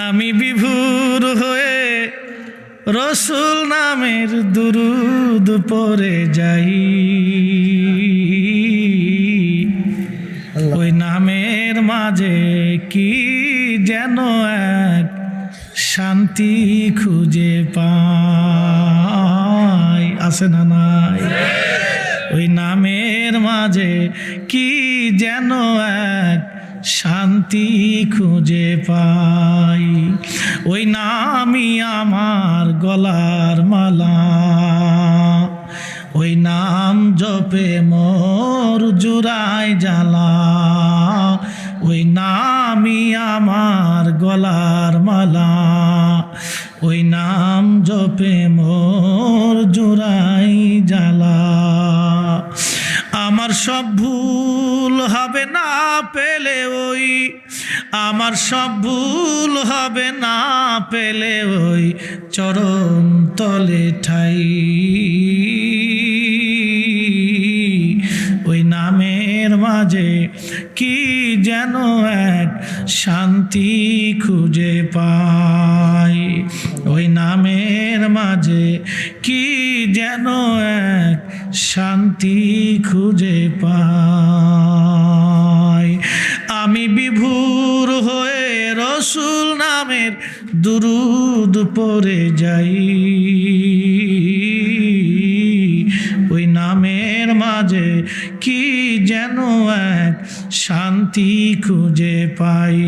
আমি বিভোর হয়ে রসুল নামের দুরুদ পড়ে যাই। ওই নামের মাঝে কি যেন এক শান্তি খুঁজে পাই, আছে না নাই? ওই নামের মাঝে কি যেন এক শান্তি খুঁজে পাই। ওই নামই আমার গলার মালা, ওই নাম জপে মোর জুড়ায় জ্বালা। ওই নামই আমার গলার মালা, ওই নাম জপে মোর জুড়াই জ্বালা। আমার সব ভুল হবে না পেলে ওই, আমার সব ভুল হবে না পেলে ওই চরণ তলে ঠাই। ওই নামের মাঝে কি যেন এক শান্তি খুঁজে পাই। ওই নামের মাঝে কি যেন এক শান্তি খুঁজে পাই। আমি বিভোর হয়ে রসুল নামের দুরুদ পড়ে যাই। ওই নামের মাঝে কি যেন এক শান্তি খুঁজে পাই।